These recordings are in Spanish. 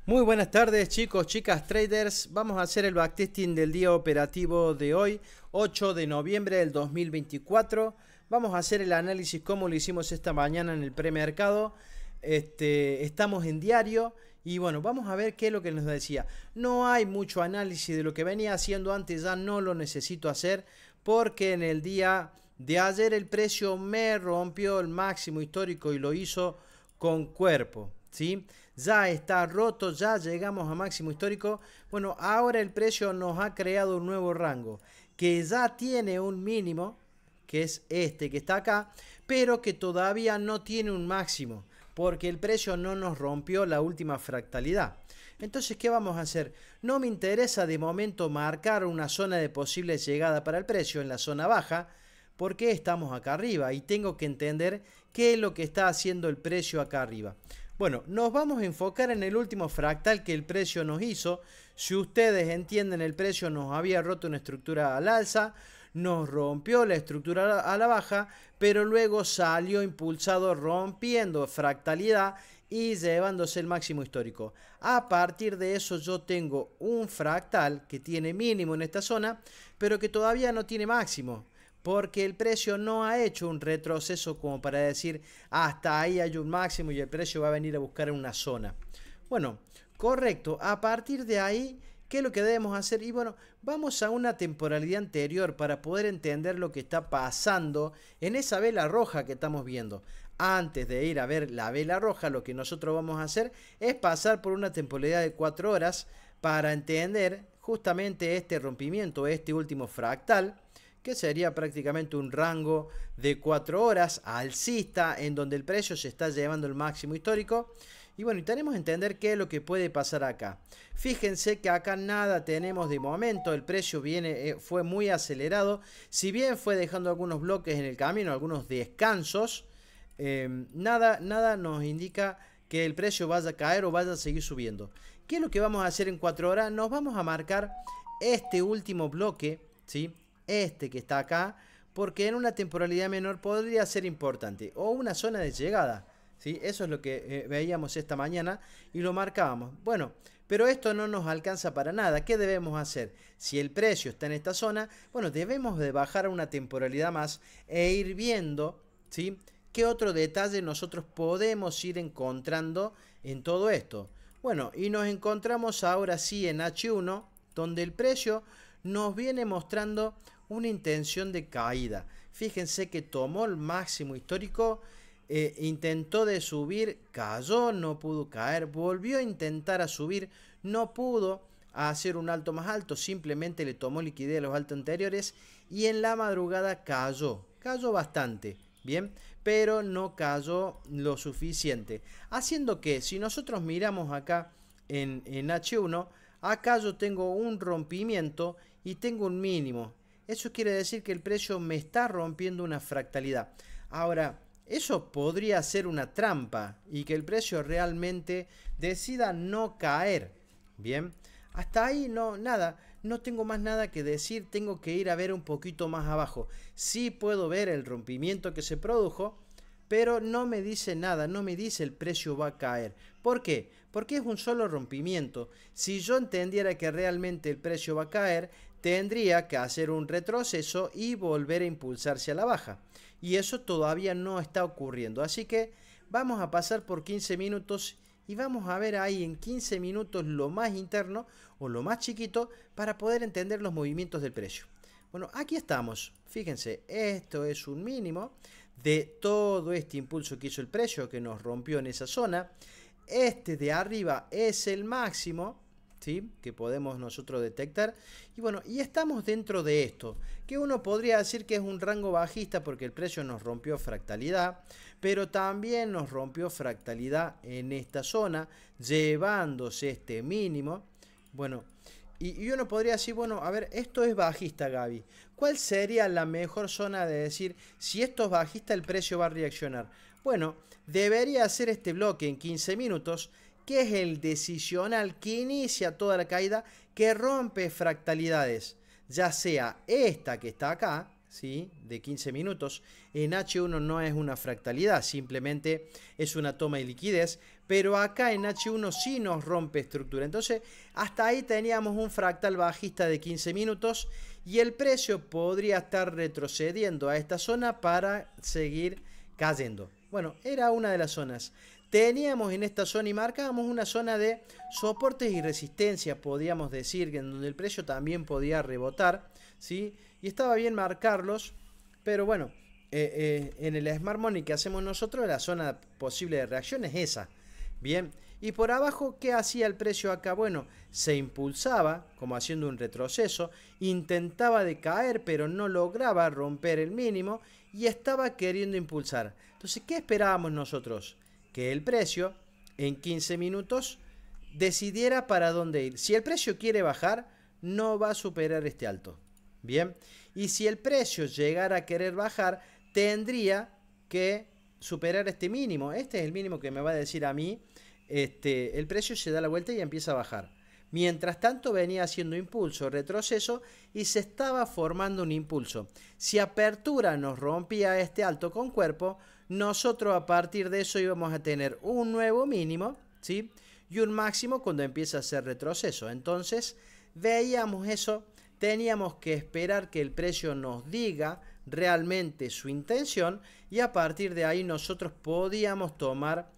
Muy buenas tardes chicos, chicas, traders. Vamos a hacer el backtesting del día operativo de hoy, 8 de noviembre del 2024. Vamos a hacer el análisis como lo hicimos esta mañana en el premercado. Estamos en diario y bueno, vamos a ver qué es lo que nos decía. No hay mucho análisis de lo que venía haciendo antes, ya no lo necesito hacer porque en el día de ayer el precio me rompió el máximo histórico y lo hizo con cuerpo, ¿sí? Ya está roto, ya llegamos a máximo histórico. Bueno, ahora el precio nos ha creado un nuevo rango que ya tiene un mínimo, que es este que está acá, pero que todavía no tiene un máximo, porque el precio no nos rompió la última fractalidad. Entonces, ¿qué vamos a hacer? No me interesa de momento marcar una zona de posible llegada para el precio en la zona baja, porque estamos acá arriba y tengo que entender qué es lo que está haciendo el precio acá arriba. Bueno, nos vamos a enfocar en el último fractal que el precio nos hizo. Si ustedes entienden, el precio nos había roto una estructura al alza, nos rompió la estructura a la baja, pero luego salió impulsado rompiendo fractalidad y llevándose el máximo histórico. A partir de eso yo tengo un fractal que tiene mínimo en esta zona, pero que todavía no tiene máximo, porque el precio no ha hecho un retroceso como para decir hasta ahí hay un máximo y el precio va a venir a buscar una zona. Bueno, correcto. A partir de ahí, ¿qué es lo que debemos hacer? Y bueno, vamos a una temporalidad anterior para poder entender lo que está pasando en esa vela roja que estamos viendo. Antes de ir a ver la vela roja, lo que nosotros vamos a hacer es pasar por una temporalidad de 4 horas para entender justamente este rompimiento, este último fractal, que sería prácticamente un rango de 4 horas alcista en donde el precio se está llevando el máximo histórico. Y bueno, y tenemos que entender qué es lo que puede pasar acá. Fíjense que acá nada tenemos de momento, el precio fue muy acelerado, si bien fue dejando algunos bloques en el camino, algunos descansos, nada nos indica que el precio vaya a caer o vaya a seguir subiendo. ¿Qué es lo que vamos a hacer en 4 horas? Nos vamos a marcar este último bloque, ¿sí? Este que está acá, porque en una temporalidad menor podría ser importante, o una zona de llegada, ¿sí? Eso es lo que veíamos esta mañana y lo marcábamos. Bueno, pero esto no nos alcanza para nada. ¿Qué debemos hacer? Si el precio está en esta zona, bueno, debemos de bajar a una temporalidad más e ir viendo, ¿sí?, qué otro detalle nosotros podemos ir encontrando en todo esto. Bueno, y nos encontramos ahora sí en H1, donde el precio nos viene mostrando una intención de caída. Fíjense que tomó el máximo histórico, intentó de subir, cayó, no pudo caer, volvió a intentar a subir, no pudo hacer un alto más alto, simplemente le tomó liquidez a los altos anteriores y en la madrugada cayó bastante, bien, pero no cayó lo suficiente, haciendo que si nosotros miramos acá en H1, acá yo tengo un rompimiento y tengo un mínimo. Eso quiere decir que el precio me está rompiendo una fractalidad. Ahora, eso podría ser una trampa y que el precio realmente decida no caer. Bien, hasta ahí no tengo más nada que decir, tengo que ir a ver un poquito más abajo. Sí puedo ver el rompimiento que se produjo, pero no me dice nada, no me dice el precio va a caer. ¿Por qué? Porque es un solo rompimiento. Si yo entendiera que realmente el precio va a caer, tendría que hacer un retroceso y volver a impulsarse a la baja. Y eso todavía no está ocurriendo. Así que vamos a pasar por 15 minutos y vamos a ver ahí en 15 minutos lo más interno o lo más chiquito para poder entender los movimientos del precio. Bueno, aquí estamos. Fíjense, esto es un mínimo de todo este impulso que hizo el precio, que nos rompió en esa zona. Este de arriba es el máximo, ¿sí?, que podemos nosotros detectar. Y bueno, y estamos dentro de esto, que uno podría decir que es un rango bajista porque el precio nos rompió fractalidad, pero también nos rompió fractalidad en esta zona, llevándose este mínimo. Bueno, y uno podría decir, bueno, a ver, esto es bajista, Gaby. ¿Cuál sería la mejor zona de decir, si esto es bajista, el precio va a reaccionar? Bueno, debería ser este bloque en 15 minutos, que es el decisional que inicia toda la caída, que rompe fractalidades. Ya sea esta que está acá, ¿sí? De 15 minutos. En H1 no es una fractalidad, simplemente es una toma de liquidez, pero acá en H1 sí nos rompe estructura. Entonces, hasta ahí teníamos un fractal bajista de 15 minutos y el precio podría estar retrocediendo a esta zona para seguir cayendo. Bueno, era una de las zonas. Teníamos en esta zona y marcábamos una zona de soportes y resistencia, podríamos decir, en donde el precio también podía rebotar, ¿sí? Y estaba bien marcarlos, pero bueno, en el Smart Money que hacemos nosotros, la zona posible de reacción es esa. Bien, y por abajo, ¿qué hacía el precio acá? Bueno, se impulsaba, como haciendo un retroceso, intentaba decaer, pero no lograba romper el mínimo y estaba queriendo impulsar. Entonces, ¿qué esperábamos nosotros? Que el precio en 15 minutos decidiera para dónde ir. Si el precio quiere bajar, no va a superar este alto. Bien, y si el precio llegara a querer bajar, tendría que superar este mínimo. Este es el mínimo que me va a decir a mí. El precio se da la vuelta y empieza a bajar. Mientras tanto venía haciendo impulso, retroceso y se estaba formando un impulso. Si apertura nos rompía este alto con cuerpo, nosotros a partir de eso íbamos a tener un nuevo mínimo, ¿sí? Y un máximo cuando empieza a hacer retroceso. Entonces veíamos eso, teníamos que esperar que el precio nos diga realmente su intención y a partir de ahí nosotros podíamos tomar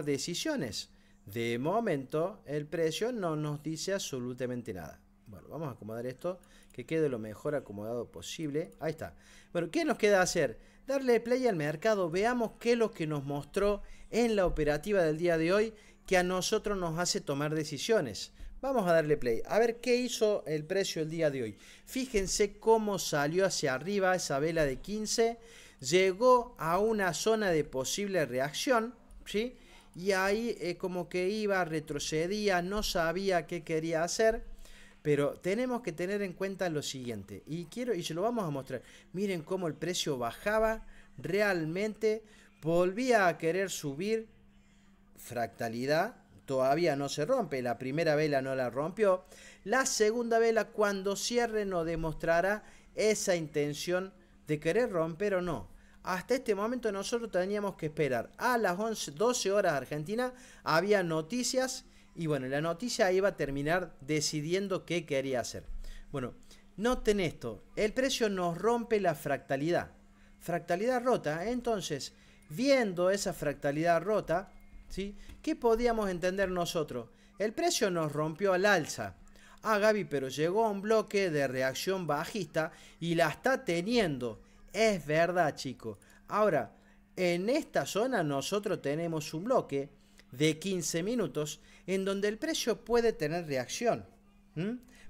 decisiones. De momento el precio no nos dice absolutamente nada. Bueno, vamos a acomodar esto, que quede lo mejor acomodado posible. Ahí está. Bueno, ¿qué nos queda hacer? Darle play al mercado, veamos qué es lo que nos mostró en la operativa del día de hoy, que a nosotros nos hace tomar decisiones. Vamos a darle play, a ver qué hizo el precio el día de hoy. Fíjense cómo salió hacia arriba esa vela de 15, llegó a una zona de posible reacción, ¿sí? Y ahí como que iba, retrocedía, no sabía qué quería hacer. Pero tenemos que tener en cuenta lo siguiente, y se lo vamos a mostrar. Miren cómo el precio bajaba, realmente volvía a querer subir, fractalidad, todavía no se rompe, la primera vela no la rompió, la segunda vela cuando cierre nos demostrará esa intención de querer romper o no. Hasta este momento nosotros teníamos que esperar a las 12 horas Argentina, había noticias. Y bueno, la noticia iba a terminar decidiendo qué quería hacer. Bueno, noten esto. El precio nos rompe la fractalidad. Fractalidad rota. Entonces, viendo esa fractalidad rota, ¿sí? ¿Qué podíamos entender nosotros? El precio nos rompió al alza. Ah, Gaby, pero llegó a un bloque de reacción bajista y la está teniendo. Es verdad, chicos. Ahora, en esta zona nosotros tenemos un bloque de 15 minutos en donde el precio puede tener reacción,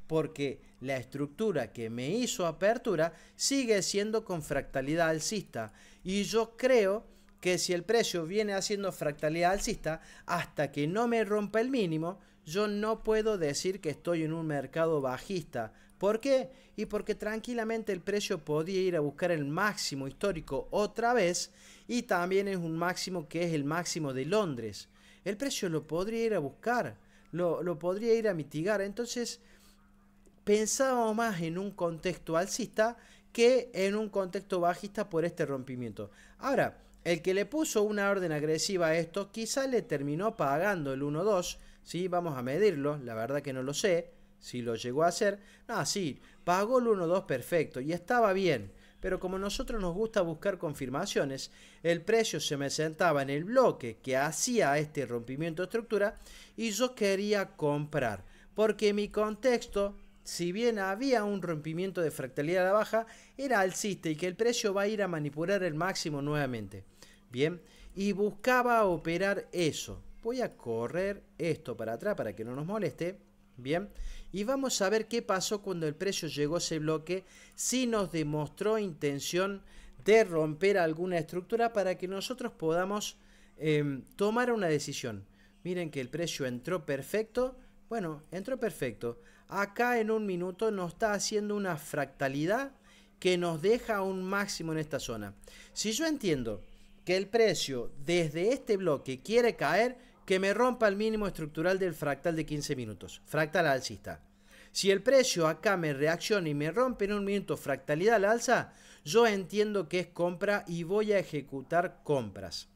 porque la estructura que me hizo apertura sigue siendo con fractalidad alcista y yo creo que si el precio viene haciendo fractalidad alcista hasta que no me rompa el mínimo, yo no puedo decir que estoy en un mercado bajista. ¿Por qué? Y porque tranquilamente el precio podía ir a buscar el máximo histórico otra vez y también es un máximo que es el máximo de Londres. El precio lo podría ir a buscar, lo podría ir a mitigar. Entonces, pensábamos más en un contexto alcista que en un contexto bajista por este rompimiento. Ahora, el que le puso una orden agresiva a esto, quizá le terminó pagando el 1-2, ¿sí? Vamos a medirlo, la verdad que no lo sé, si lo llegó a hacer. No, sí, pagó el 1-2 perfecto y estaba bien. Pero como nosotros nos gusta buscar confirmaciones, el precio se me sentaba en el bloque que hacía este rompimiento de estructura y yo quería comprar. Porque mi contexto, si bien había un rompimiento de fractalidad a la baja, era alcista y que el precio va a ir a manipular el máximo nuevamente. Bien, y buscaba operar eso. Voy a correr esto para atrás para que no nos moleste. Bien, y vamos a ver qué pasó cuando el precio llegó a ese bloque, si nos demostró intención de romper alguna estructura para que nosotros podamos tomar una decisión. Miren que el precio entró perfecto. Bueno, entró perfecto. Acá en un minuto nos está haciendo una fractalidad que nos deja un máximo en esta zona. Si yo entiendo que el precio desde este bloque quiere caer, que me rompa el mínimo estructural del fractal de 15 minutos, fractal alcista. Si el precio acá me reacciona y me rompe en un minuto fractalidad al alza, yo entiendo que es compra y voy a ejecutar compras.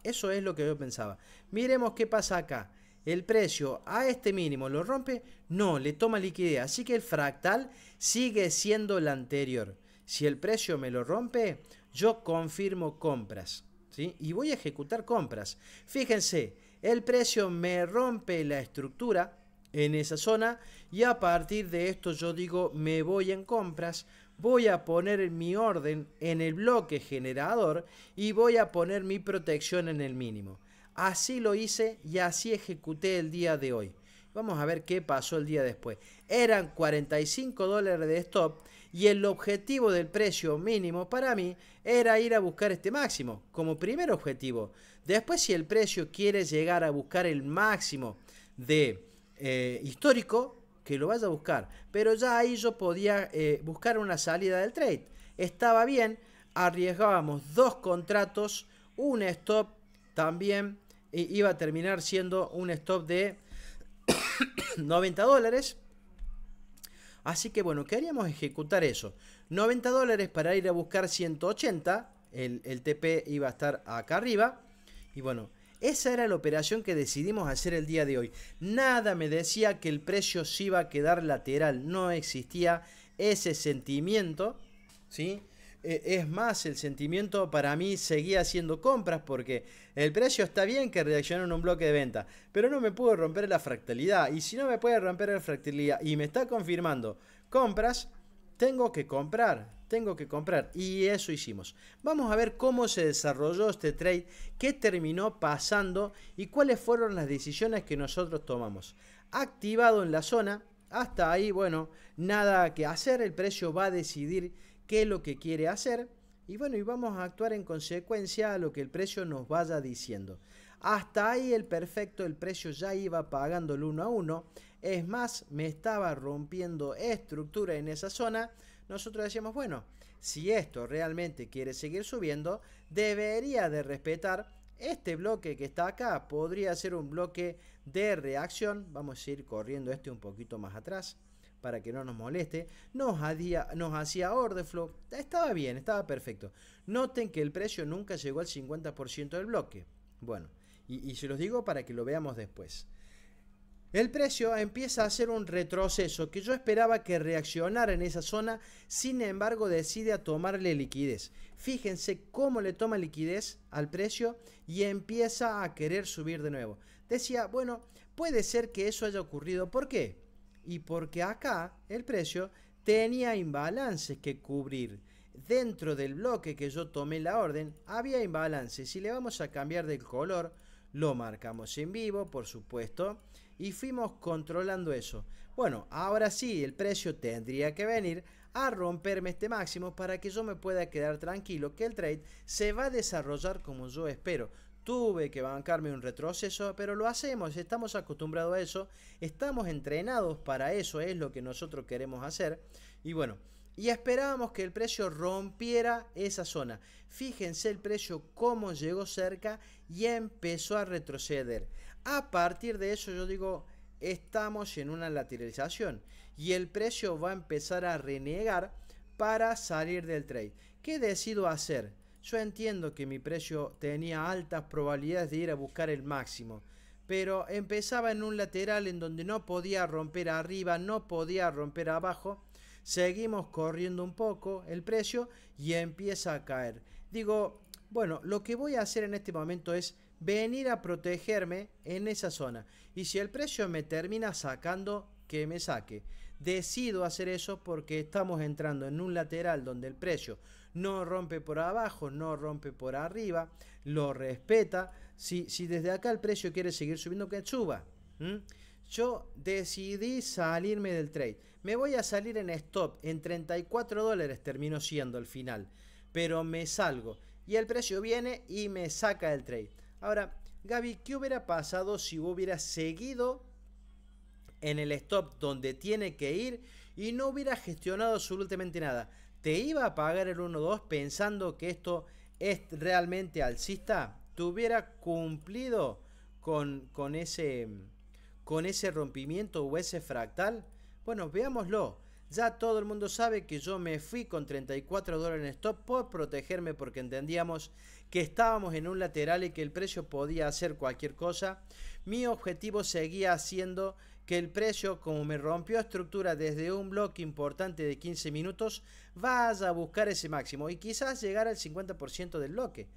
Eso es lo que yo pensaba. Miremos qué pasa acá. El precio a este mínimo lo rompe, no, le toma liquidez. Así que el fractal sigue siendo el anterior. Si el precio me lo rompe, yo confirmo compras, ¿sí? Y voy a ejecutar compras. Fíjense, el precio me rompe la estructura en esa zona y a partir de esto yo digo me voy en compras, voy a poner mi orden en el bloque generador y voy a poner mi protección en el mínimo. Así lo hice y así ejecuté el día de hoy. Vamos a ver qué pasó el día después. Eran 45 dólares de stop y el objetivo del precio mínimo para mí era ir a buscar este máximo como primer objetivo. Después, si el precio quiere llegar a buscar el máximo de histórico, que lo vaya a buscar. Pero ya ahí yo podía buscar una salida del trade. Estaba bien, arriesgábamos 2 contratos, un stop también iba a terminar siendo un stop de 90 dólares. Así que bueno, queríamos ejecutar eso. 90 dólares para ir a buscar 180. El TP iba a estar acá arriba. Y bueno, esa era la operación que decidimos hacer el día de hoy. Nada me decía que el precio se iba a quedar lateral. No existía ese sentimiento, ¿sí? Es más, el sentimiento para mí seguía haciendo compras porque el precio está bien que reacciona en un bloque de venta, pero no me pudo romper la fractalidad. Y si no me puede romper la fractalidad y me está confirmando compras, tengo que comprar. Y eso hicimos. Vamos a ver cómo se desarrolló este trade, qué terminó pasando y cuáles fueron las decisiones que nosotros tomamos. Activado en la zona, hasta ahí, bueno, nada que hacer, el precio va a decidir qué es lo que quiere hacer y bueno, y vamos a actuar en consecuencia a lo que el precio nos vaya diciendo. Hasta ahí el perfecto, el precio ya iba pagando el 1 a 1, es más, me estaba rompiendo estructura en esa zona. Nosotros decíamos, bueno, si esto realmente quiere seguir subiendo, debería de respetar este bloque que está acá. Podría ser un bloque de reacción. Vamos a ir corriendo este un poquito más atrás para que no nos moleste. Nos hacía order flow. Estaba bien, estaba perfecto. Noten que el precio nunca llegó al 50% del bloque. Bueno, y se los digo para que lo veamos después. El precio empieza a hacer un retroceso que yo esperaba que reaccionara en esa zona, sin embargo decide a tomarle liquidez. Fíjense cómo le toma liquidez al precio y empieza a querer subir de nuevo. Decía, bueno, puede ser que eso haya ocurrido. ¿Por qué? Y porque acá el precio tenía imbalances que cubrir. Dentro del bloque que yo tomé la orden, había imbalances. Si le vamos a cambiar de color, lo marcamos en vivo, por supuesto, y fuimos controlando eso. Bueno, ahora sí, el precio tendría que venir a romperme este máximo para que yo me pueda quedar tranquilo que el trade se va a desarrollar como yo espero. Tuve que bancarme un retroceso, pero lo hacemos, estamos acostumbrados a eso, estamos entrenados para eso, es lo que nosotros queremos hacer. Y bueno, y esperábamos que el precio rompiera esa zona. Fíjense el precio cómo llegó cerca y empezó a retroceder. A partir de eso yo digo, estamos en una lateralización y el precio va a empezar a renegar para salir del trade. ¿Qué decido hacer? Yo entiendo que mi precio tenía altas probabilidades de ir a buscar el máximo, pero empezaba en un lateral en donde no podía romper arriba, no podía romper abajo. Seguimos corriendo un poco el precio y empieza a caer. Digo, bueno, lo que voy a hacer en este momento es venir a protegerme en esa zona. Y si el precio me termina sacando, que me saque. Decido hacer eso porque estamos entrando en un lateral donde el precio no rompe por abajo, no rompe por arriba, lo respeta. Si desde acá el precio quiere seguir subiendo, que suba. Yo decidí salirme del trade. Me voy a salir en stop. En 34 dólares terminó siendo el final. Pero me salgo. Y el precio viene y me saca del trade. Ahora, Gaby, ¿qué hubiera pasado si hubiera seguido en el stop donde tiene que ir y no hubiera gestionado absolutamente nada? ¿Te iba a pagar el 1-2 pensando que esto es realmente alcista? ¿Te hubiera cumplido con ese rompimiento o ese fractal? Bueno, veámoslo. Ya todo el mundo sabe que yo me fui con $34 en stop por protegerme porque entendíamos que estábamos en un lateral y que el precio podía hacer cualquier cosa. Mi objetivo seguía siendo que el precio, como me rompió estructura desde un bloque importante de 15 minutos, vaya a buscar ese máximo y quizás llegar al 50% del bloque.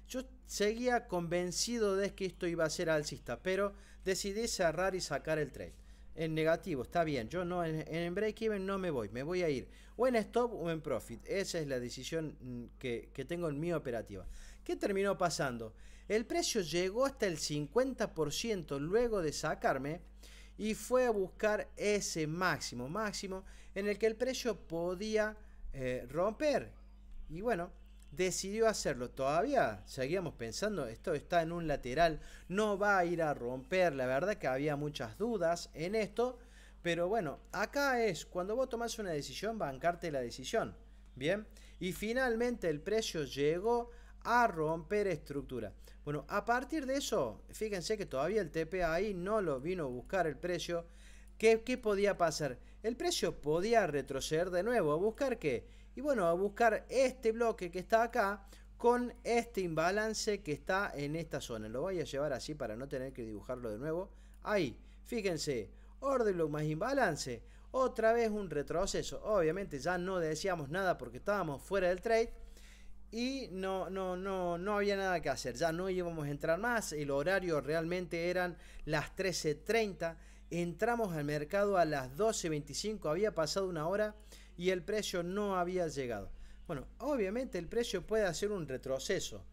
Yo seguía convencido de que esto iba a ser alcista, pero decidí cerrar y sacar el trade. En negativo, está bien, yo no en break-even no me voy a ir o en stop o en profit. Esa es la decisión que tengo en mi operativa. ¿Qué terminó pasando? El precio llegó hasta el 50% luego de sacarme y fue a buscar ese máximo en el que el precio podía romper. Y bueno, decidió hacerlo. Todavía seguíamos pensando, esto está en un lateral, no va a ir a romper. La verdad que había muchas dudas en esto, pero bueno, acá es cuando vos tomás una decisión, bancarte la decisión. Bien, y finalmente el precio llegó a romper estructura. Bueno, a partir de eso, fíjense que todavía el TP ahí no lo vino a buscar el precio. ¿Qué podía pasar? El precio podía retroceder de nuevo. ¿A buscar qué? Y bueno, a buscar este bloque que está acá con este imbalance que está en esta zona. Lo voy a llevar así para no tener que dibujarlo de nuevo. Ahí, fíjense, order block más imbalance. Otra vez un retroceso. Obviamente ya no decíamos nada porque estábamos fuera del trade. Y no había nada que hacer. Ya no íbamos a entrar más. El horario realmente eran las 13:30. Entramos al mercado a las 12:25. Había pasado una hora y el precio no había llegado. Bueno, obviamente el precio puede hacer un retroceso.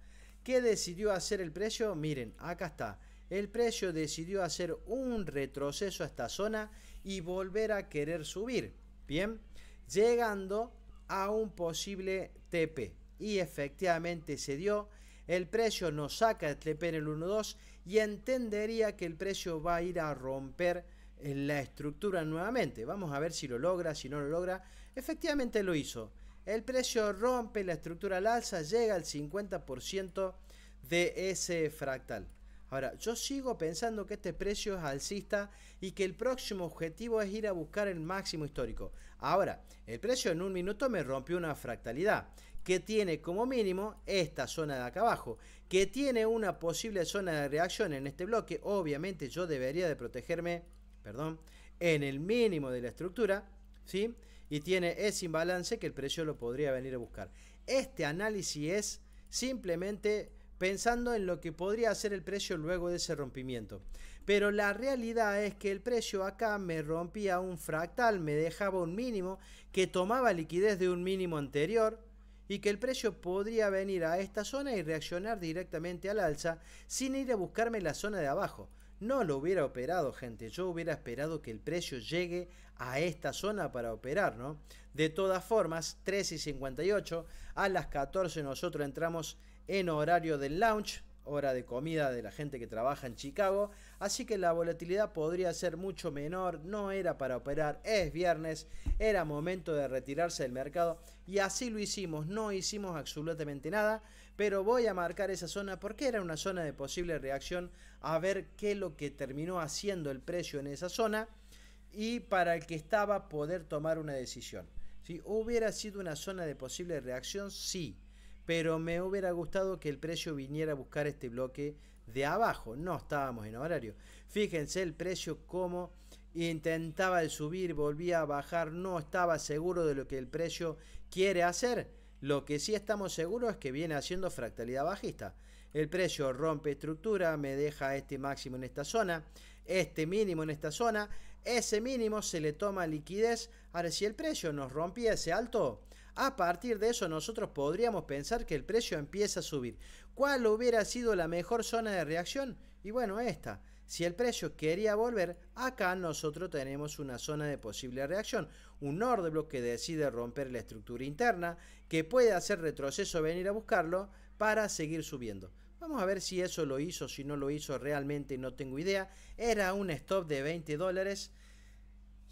¿Qué decidió hacer el precio? Miren, acá está. El precio decidió hacer un retroceso a esta zona y volver a querer subir. Bien, llegando a un posible TP. Y efectivamente se dio. El precio nos saca el TP en el 1.2 y entendería que el precio va a ir a romper la estructura nuevamente. Vamos a ver si lo logra, si no lo logra. Efectivamente lo hizo. El precio rompe la estructura al alza, llega al 50% de ese fractal. Ahora, yo sigo pensando que este precio es alcista y que el próximo objetivo es ir a buscar el máximo histórico. Ahora, el precio en un minuto me rompió una fractalidad que tiene como mínimo esta zona de acá abajo, que tiene una posible zona de reacción en este bloque. Obviamente yo debería de protegerme, en el mínimo de la estructura, ¿sí? Y tiene ese imbalance que el precio lo podría venir a buscar. Este análisis es simplemente pensando en lo que podría hacer el precio luego de ese rompimiento. Pero la realidad es que el precio acá me rompía un fractal, me dejaba un mínimo que tomaba liquidez de un mínimo anterior y que el precio podría venir a esta zona y reaccionar directamente al alza sin ir a buscarme la zona de abajo. No lo hubiera operado, gente. Yo hubiera esperado que el precio llegue a esta zona para operar, ¿no? De todas formas, 13:58, a las 14 nosotros entramos en horario del launch, hora de comida de la gente que trabaja en Chicago, así que la volatilidad podría ser mucho menor, no era para operar, es viernes, era momento de retirarse del mercado y así lo hicimos, no hicimos absolutamente nada, pero voy a marcar esa zona porque era una zona de posible reacción, a ver qué es lo que terminó haciendo el precio en esa zona y para el que estaba poder tomar una decisión. Si hubiera sido una zona de posible reacción, sí, pero me hubiera gustado que el precio viniera a buscar este bloque de abajo. No estábamos en horario. Fíjense el precio como intentaba subir, volvía a bajar. No estaba seguro de lo que el precio quiere hacer. Lo que sí estamos seguros es que viene haciendo fractalidad bajista. El precio rompe estructura, me deja este máximo en esta zona, este mínimo en esta zona. Ese mínimo se le toma liquidez. Ahora, si el precio nos rompía ese alto, a partir de eso nosotros podríamos pensar que el precio empieza a subir. ¿Cuál hubiera sido la mejor zona de reacción? Y bueno, esta. Si el precio quería volver, acá nosotros tenemos una zona de posible reacción. Un order block que decide romper la estructura interna, que puede hacer retroceso, venir a buscarlo para seguir subiendo. Vamos a ver si eso lo hizo, si no lo hizo, realmente no tengo idea. Era un stop de $20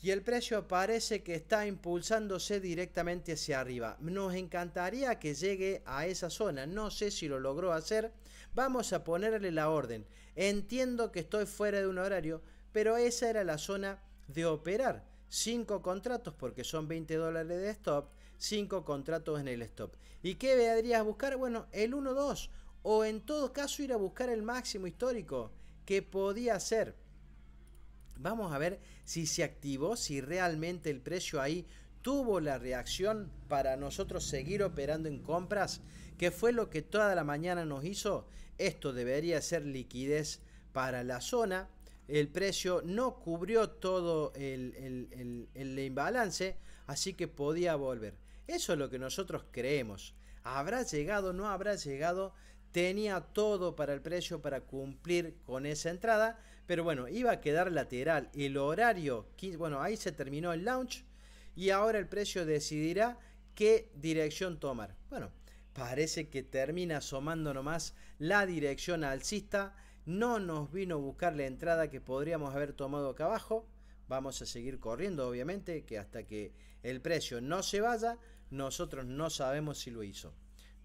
y el precio parece que está impulsándose directamente hacia arriba. Nos encantaría que llegue a esa zona, no sé si lo logró hacer. Vamos a ponerle la orden. Entiendo que estoy fuera de un horario, pero esa era la zona de operar. 5 contratos porque son $20 de stop, 5 contratos en el stop. ¿Y qué deberías buscar? Bueno, el 1-2 o en todo caso ir a buscar el máximo histórico que podía ser. Vamos a ver si se activó, si realmente el precio ahí tuvo la reacción para nosotros seguir operando en compras, que fue lo que toda la mañana nos hizo. Esto debería ser liquidez para la zona. El precio no cubrió todo el imbalance, así que podía volver. Eso es lo que nosotros creemos. ¿Habrá llegado? ¿No habrá llegado? Tenía todo para el precio para cumplir con esa entrada, pero bueno, iba a quedar lateral. El horario, bueno, ahí se terminó el launch y ahora el precio decidirá qué dirección tomar. Bueno, parece que termina asomando nomás la dirección alcista. No nos vino a buscar la entrada que podríamos haber tomado acá abajo. Vamos a seguir corriendo, obviamente, que hasta que el precio no se vaya, nosotros no sabemos si lo hizo.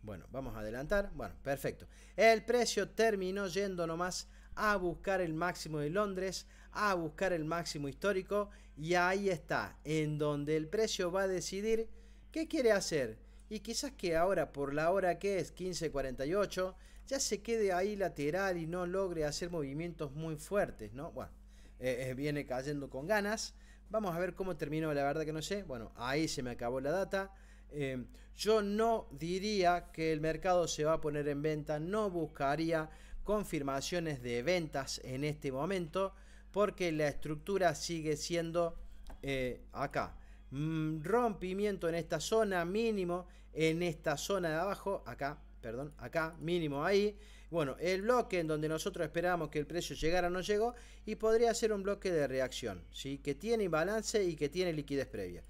Bueno, vamos a adelantar. Bueno, perfecto. El precio terminó yendo nomás a buscar el máximo de Londres, a buscar el máximo histórico, y ahí está, en donde el precio va a decidir qué quiere hacer. Y quizás que ahora, por la hora que es 15:48, ya se quede ahí lateral y no logre hacer movimientos muy fuertes, ¿no? Bueno, viene cayendo con ganas. Vamos a ver cómo terminó, la verdad que no sé. Bueno, ahí se me acabó la data. Yo no diría que el mercado se va a poner en venta, no buscaría confirmaciones de ventas en este momento, porque la estructura sigue siendo acá. Rompimiento en esta zona, mínimo en esta zona de abajo, acá, perdón, acá, mínimo ahí. Bueno, el bloque en donde nosotros esperábamos que el precio llegara no llegó y podría ser un bloque de reacción, ¿sí? Que tiene imbalance y que tiene liquidez previa.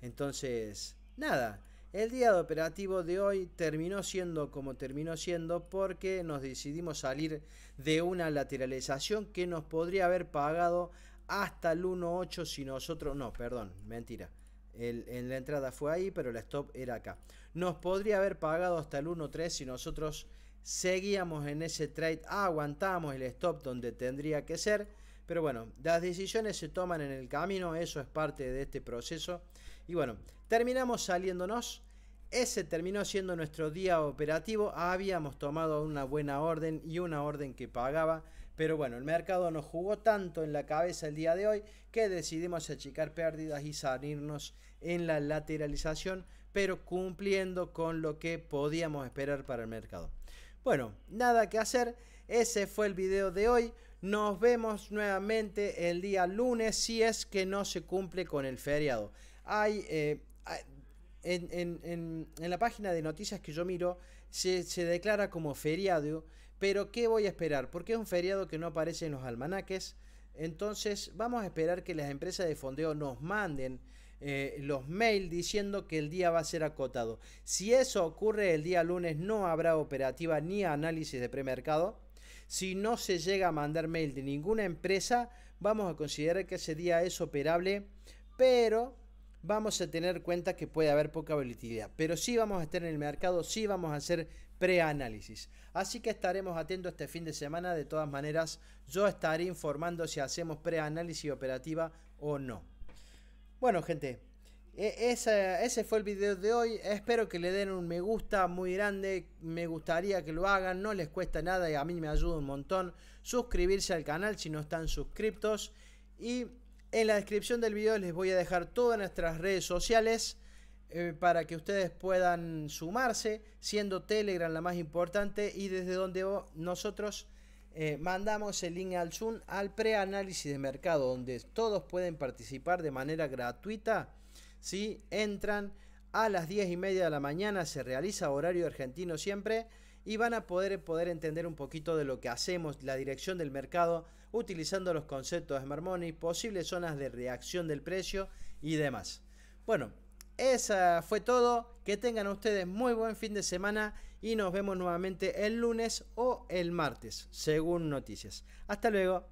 Entonces, nada, el día de operativo de hoy terminó siendo como terminó siendo porque nos decidimos salir de una lateralización que nos podría haber pagado hasta el 1.8 si nosotros, no, perdón, mentira. En la entrada fue ahí, pero la stop era acá. Nos podría haber pagado hasta el 1.3 si nosotros seguíamos en ese trade, aguantamos el stop donde tendría que ser. Pero bueno, las decisiones se toman en el camino, eso es parte de este proceso. Y bueno, terminamos saliéndonos. Ese terminó siendo nuestro día operativo. Habíamos tomado una buena orden y una orden que pagaba. Pero bueno, el mercado nos jugó tanto en la cabeza el día de hoy que decidimos achicar pérdidas y salirnos en la lateralización, pero cumpliendo con lo que podíamos esperar para el mercado. Bueno, nada que hacer. Ese fue el video de hoy. Nos vemos nuevamente el día lunes si es que no se cumple con el feriado. En la página de noticias que yo miro se declara como feriado, pero ¿qué voy a esperar? Porque es un feriado que no aparece en los almanaques. Entonces vamos a esperar que las empresas de fondeo nos manden los mails diciendo que el día va a ser acotado. Si eso ocurre el día lunes, no habrá operativa ni análisis de premercado. Si no se llega a mandar mail de ninguna empresa, vamos a considerar que ese día es operable, pero vamos a tener cuenta que puede haber poca volatilidad. Pero sí vamos a estar en el mercado, sí vamos a hacer preanálisis. Así que estaremos atentos este fin de semana. De todas maneras, yo estaré informando si hacemos preanálisis operativa o no. Bueno, gente, ese fue el video de hoy. Espero que le den un me gusta muy grande. Me gustaría que lo hagan, no les cuesta nada y a mí me ayuda un montón. Suscribirse al canal si no están suscriptos. Y en la descripción del video les voy a dejar todas nuestras redes sociales para que ustedes puedan sumarse, siendo Telegram la más importante y desde donde nosotros mandamos el link al Zoom al preanálisis de mercado, donde todos pueden participar de manera gratuita. Si entran a las 10:30 de la mañana, se realiza horario argentino siempre, y van a poder entender un poquito de lo que hacemos, la dirección del mercado, utilizando los conceptos de Smart Money, posibles zonas de reacción del precio y demás. Bueno, esa fue todo. Que tengan ustedes muy buen fin de semana y nos vemos nuevamente el lunes o el martes, según noticias. Hasta luego.